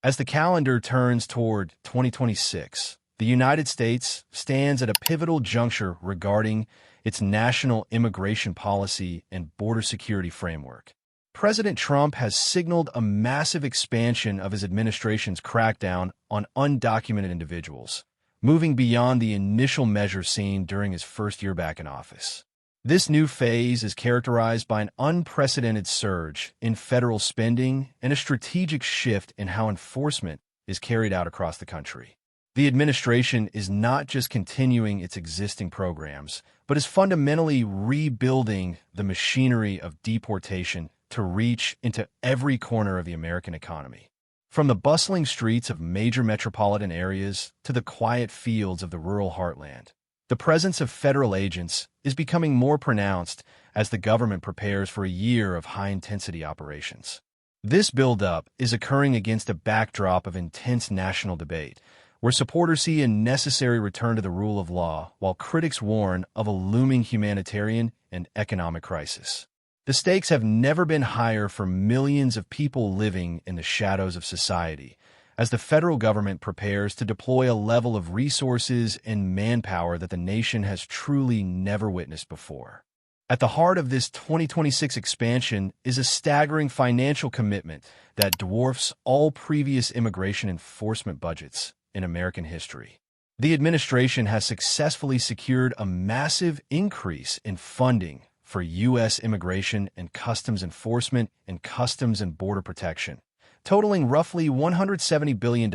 As the calendar turns toward 2026, the United States stands at a pivotal juncture regarding its national immigration policy and border security framework. President Trump has signaled a massive expansion of his administration's crackdown on undocumented individuals, moving beyond the initial measures seen during his first year back in office. This new phase is characterized by an unprecedented surge in federal spending and a strategic shift in how enforcement is carried out across the country. The administration is not just continuing its existing programs, but is fundamentally rebuilding the machinery of deportation to reach into every corner of the American economy. From the bustling streets of major metropolitan areas to the quiet fields of the rural heartland, the presence of federal agents is becoming more pronounced as the government prepares for a year of high-intensity operations. This buildup is occurring against a backdrop of intense national debate, where supporters see a necessary return to the rule of law, while critics warn of a looming humanitarian and economic crisis. The stakes have never been higher for millions of people living in the shadows of society, as the federal government prepares to deploy a level of resources and manpower that the nation has truly never witnessed before. At the heart of this 2026 expansion is a staggering financial commitment that dwarfs all previous immigration enforcement budgets in American history. The administration has successfully secured a massive increase in funding for U.S. immigration and customs enforcement and customs and border protection, totaling roughly $170 billion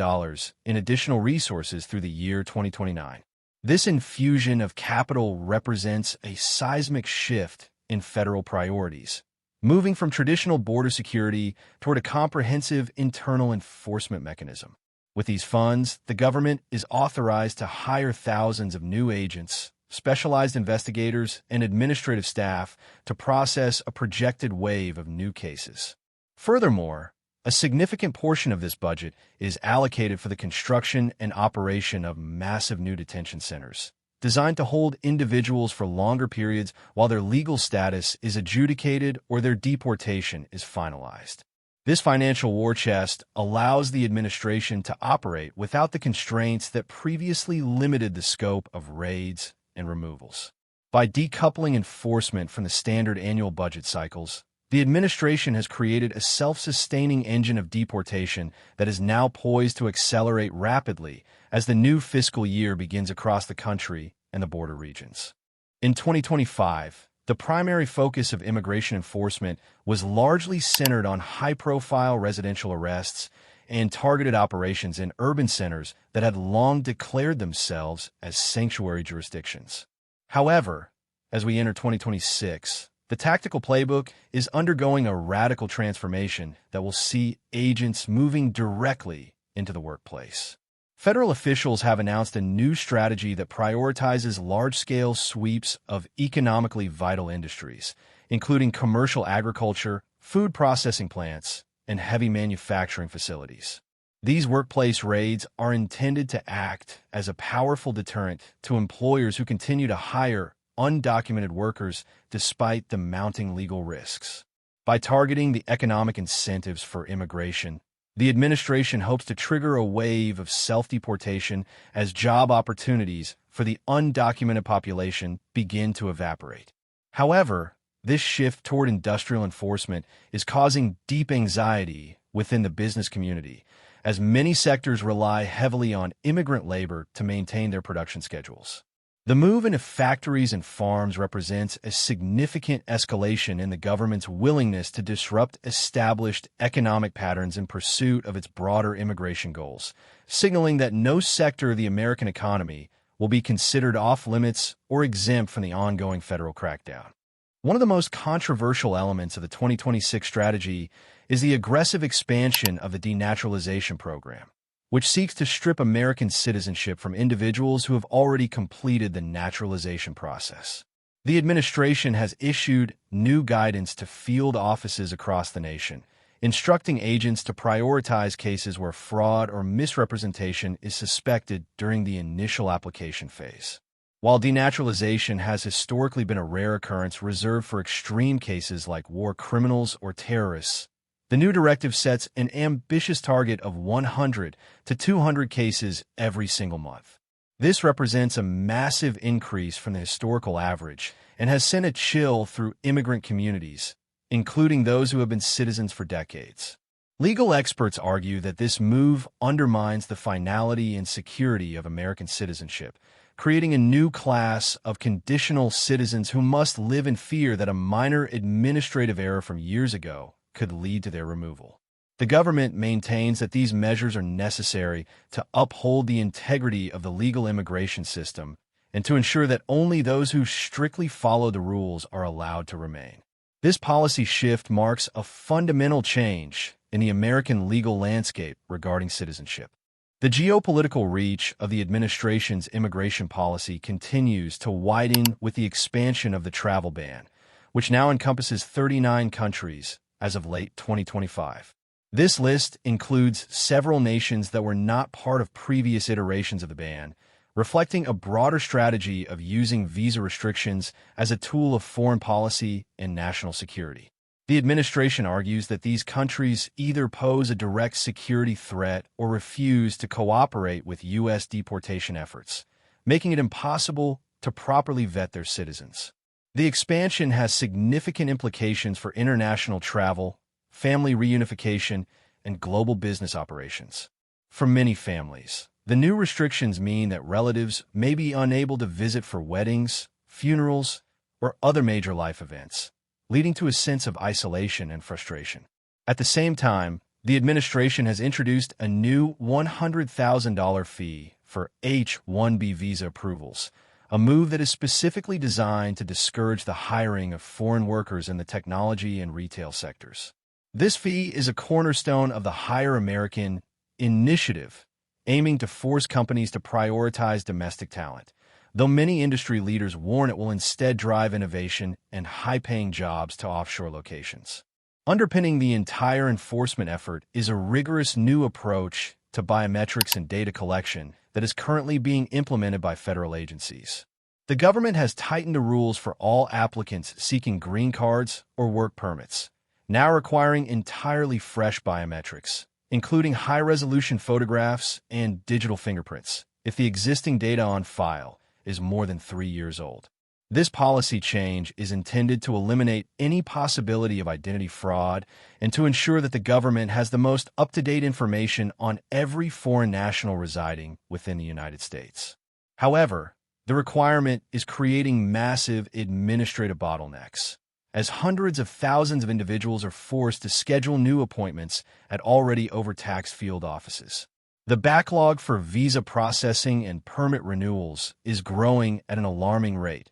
in additional resources through the year 2029. This infusion of capital represents a seismic shift in federal priorities, moving from traditional border security toward a comprehensive internal enforcement mechanism. With these funds, the government is authorized to hire thousands of new agents, specialized investigators, and administrative staff to process a projected wave of new cases. Furthermore, a significant portion of this budget is allocated for the construction and operation of massive new detention centers, designed to hold individuals for longer periods while their legal status is adjudicated or their deportation is finalized. This financial war chest allows the administration to operate without the constraints that previously limited the scope of raids and removals. By decoupling enforcement from the standard annual budget cycles, the administration has created a self-sustaining engine of deportation that is now poised to accelerate rapidly as the new fiscal year begins across the country and the border regions. In 2025, the primary focus of immigration enforcement was largely centered on high-profile residential arrests and targeted operations in urban centers that had long declared themselves as sanctuary jurisdictions. However, as we enter 2026, the tactical playbook is undergoing a radical transformation that will see agents moving directly into the workplace. Federal officials have announced a new strategy that prioritizes large-scale sweeps of economically vital industries, including commercial agriculture, food processing plants, and heavy manufacturing facilities. These workplace raids are intended to act as a powerful deterrent to employers who continue to hire undocumented workers despite the mounting legal risks. By targeting the economic incentives for immigration, the administration hopes to trigger a wave of self-deportation as job opportunities for the undocumented population begin to evaporate. However, this shift toward industrial enforcement is causing deep anxiety within the business community, as many sectors rely heavily on immigrant labor to maintain their production schedules. The move into factories and farms represents a significant escalation in the government's willingness to disrupt established economic patterns in pursuit of its broader immigration goals, signaling that no sector of the American economy will be considered off-limits or exempt from the ongoing federal crackdown. One of the most controversial elements of the 2026 strategy is the aggressive expansion of the denaturalization program, which seeks to strip American citizenship from individuals who have already completed the naturalization process. The administration has issued new guidance to field offices across the nation, instructing agents to prioritize cases where fraud or misrepresentation is suspected during the initial application phase. While denaturalization has historically been a rare occurrence reserved for extreme cases like war criminals or terrorists, The new directive sets an ambitious target of 100 to 200 cases every single month. This represents a massive increase from the historical average and has sent a chill through immigrant communities, including those who have been citizens for decades. Legal experts argue that this move undermines the finality and security of American citizenship, creating a new class of conditional citizens who must live in fear that a minor administrative error from years ago could lead to their removal. The government maintains that these measures are necessary to uphold the integrity of the legal immigration system and to ensure that only those who strictly follow the rules are allowed to remain. This policy shift marks a fundamental change in the American legal landscape regarding citizenship. The geopolitical reach of the administration's immigration policy continues to widen with the expansion of the travel ban, which now encompasses 39 countries as of late 2025. This list includes several nations that were not part of previous iterations of the ban, reflecting a broader strategy of using visa restrictions as a tool of foreign policy and national security. The administration argues that these countries either pose a direct security threat or refuse to cooperate with U.S. deportation efforts, making it impossible to properly vet their citizens. The expansion has significant implications for international travel, family reunification, and global business operations. For many families, the new restrictions mean that relatives may be unable to visit for weddings, funerals, or other major life events, leading to a sense of isolation and frustration. At the same time, the administration has introduced a new $100,000 fee for H-1B visa approvals, a move that is specifically designed to discourage the hiring of foreign workers in the technology and retail sectors. This fee is a cornerstone of the Hire American initiative, aiming to force companies to prioritize domestic talent, though many industry leaders warn it will instead drive innovation and high-paying jobs to offshore locations. Underpinning the entire enforcement effort is a rigorous new approach to biometrics and data collection that is currently being implemented by federal agencies. The government has tightened the rules for all applicants seeking green cards or work permits, now requiring entirely fresh biometrics, including high-resolution photographs and digital fingerprints, if the existing data on file is more than 3 years old. This policy change is intended to eliminate any possibility of identity fraud and to ensure that the government has the most up-to-date information on every foreign national residing within the United States. However, the requirement is creating massive administrative bottlenecks, as hundreds of thousands of individuals are forced to schedule new appointments at already overtaxed field offices. The backlog for visa processing and permit renewals is growing at an alarming rate,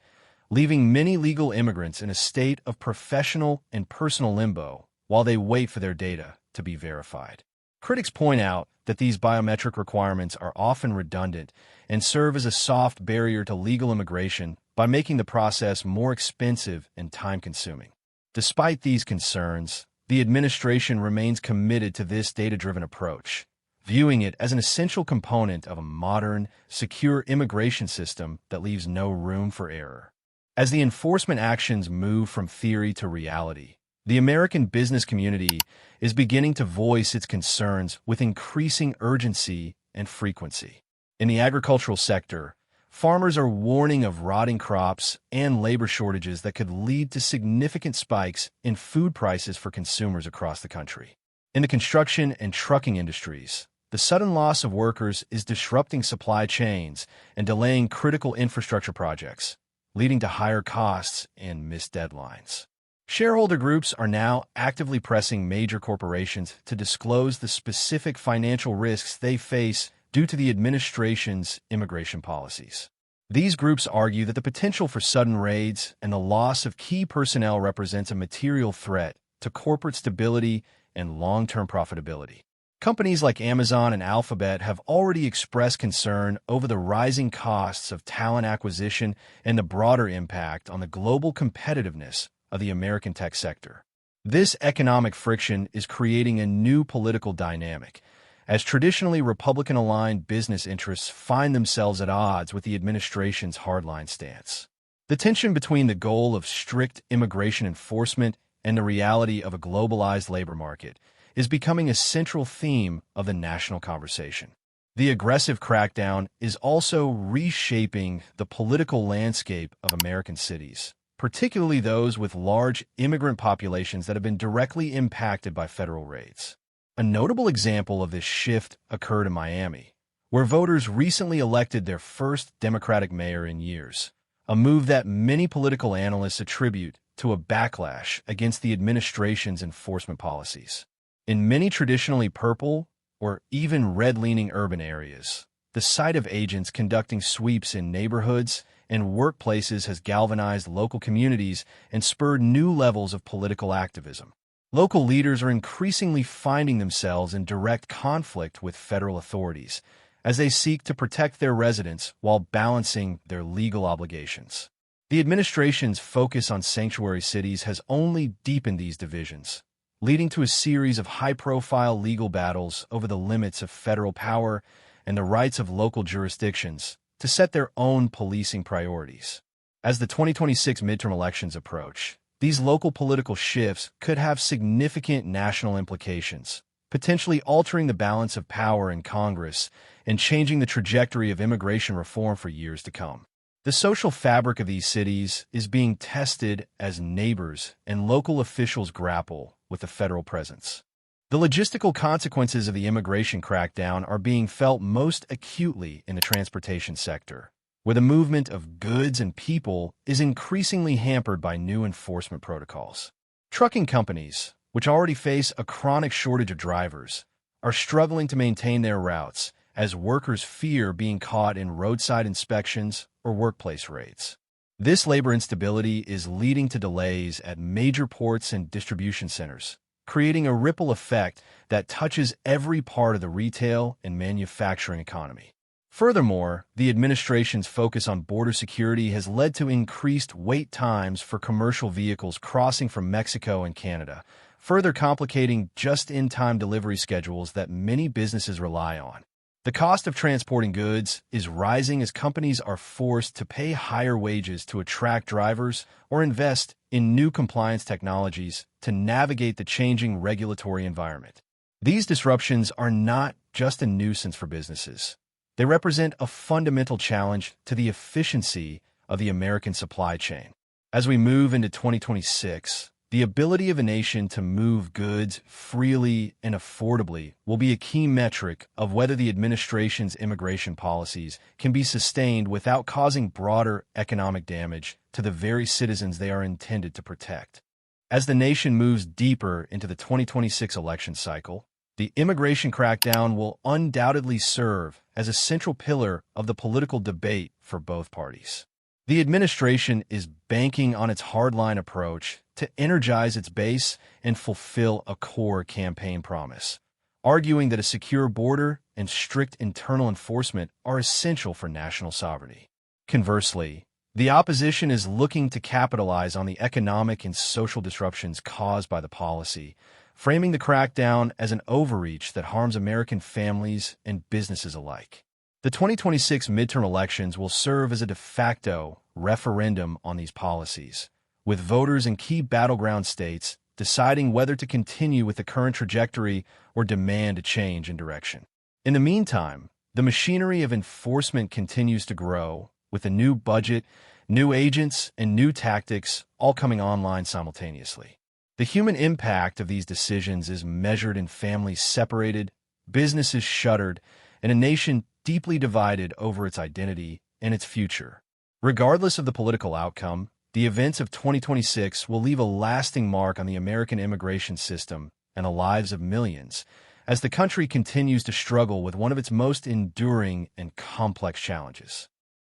leaving many legal immigrants in a state of professional and personal limbo while they wait for their data to be verified. Critics point out that these biometric requirements are often redundant and serve as a soft barrier to legal immigration by making the process more expensive and time-consuming. Despite these concerns, the administration remains committed to this data-driven approach, viewing it as an essential component of a modern, secure immigration system that leaves no room for error. As the enforcement actions move from theory to reality, the American business community is beginning to voice its concerns with increasing urgency and frequency. In the agricultural sector, farmers are warning of rotting crops and labor shortages that could lead to significant spikes in food prices for consumers across the country. In the construction and trucking industries, the sudden loss of workers is disrupting supply chains and delaying critical infrastructure projects, leading to higher costs and missed deadlines. Shareholder groups are now actively pressing major corporations to disclose the specific financial risks they face due to the administration's immigration policies. These groups argue that the potential for sudden raids and the loss of key personnel represents a material threat to corporate stability and long-term profitability. Companies like Amazon and Alphabet have already expressed concern over the rising costs of talent acquisition and the broader impact on the global competitiveness of the American tech sector. This economic friction is creating a new political dynamic, as traditionally Republican-aligned business interests find themselves at odds with the administration's hardline stance. The tension between the goal of strict immigration enforcement and the reality of a globalized labor market is becoming a central theme of the national conversation. The aggressive crackdown is also reshaping the political landscape of American cities, particularly those with large immigrant populations that have been directly impacted by federal raids. A notable example of this shift occurred in Miami, where voters recently elected their first Democratic mayor in years, a move that many political analysts attribute to a backlash against the administration's enforcement policies. In many traditionally purple or even red-leaning urban areas, the sight of agents conducting sweeps in neighborhoods and workplaces has galvanized local communities and spurred new levels of political activism. Local leaders are increasingly finding themselves in direct conflict with federal authorities as they seek to protect their residents while balancing their legal obligations. The administration's focus on sanctuary cities has only deepened these divisions, leading to a series of high-profile legal battles over the limits of federal power and the rights of local jurisdictions to set their own policing priorities. As the 2026 midterm elections approach, these local political shifts could have significant national implications, potentially altering the balance of power in Congress and changing the trajectory of immigration reform for years to come. The social fabric of these cities is being tested as neighbors and local officials grapple with the federal presence. The logistical consequences of the immigration crackdown are being felt most acutely in the transportation sector, where the movement of goods and people is increasingly hampered by new enforcement protocols. Trucking companies, which already face a chronic shortage of drivers, are struggling to maintain their routes as workers fear being caught in roadside inspections or workplace raids. This labor instability is leading to delays at major ports and distribution centers, creating a ripple effect that touches every part of the retail and manufacturing economy. Furthermore, the administration's focus on border security has led to increased wait times for commercial vehicles crossing from Mexico and Canada, further complicating just-in-time delivery schedules that many businesses rely on. The cost of transporting goods is rising as companies are forced to pay higher wages to attract drivers or invest in new compliance technologies to navigate the changing regulatory environment. These disruptions are not just a nuisance for businesses. They represent a fundamental challenge to the efficiency of the American supply chain. As we move into 2026, the ability of a nation to move goods freely and affordably will be a key metric of whether the administration's immigration policies can be sustained without causing broader economic damage to the very citizens they are intended to protect. As the nation moves deeper into the 2026 election cycle, the immigration crackdown will undoubtedly serve as a central pillar of the political debate for both parties. The administration is banking on its hardline approach to energize its base and fulfill a core campaign promise, arguing that a secure border and strict internal enforcement are essential for national sovereignty. Conversely, the opposition is looking to capitalize on the economic and social disruptions caused by the policy, framing the crackdown as an overreach that harms American families and businesses alike. The 2026 midterm elections will serve as a de facto referendum on these policies, with voters in key battleground states deciding whether to continue with the current trajectory or demand a change in direction. In the meantime, the machinery of enforcement continues to grow, with a new budget, new agents, and new tactics all coming online simultaneously. The human impact of these decisions is measured in families separated, businesses shuttered, and a nation deeply divided over its identity and its future. Regardless of the political outcome, the events of 2026 will leave a lasting mark on the American immigration system and the lives of millions, as the country continues to struggle with one of its most enduring and complex challenges.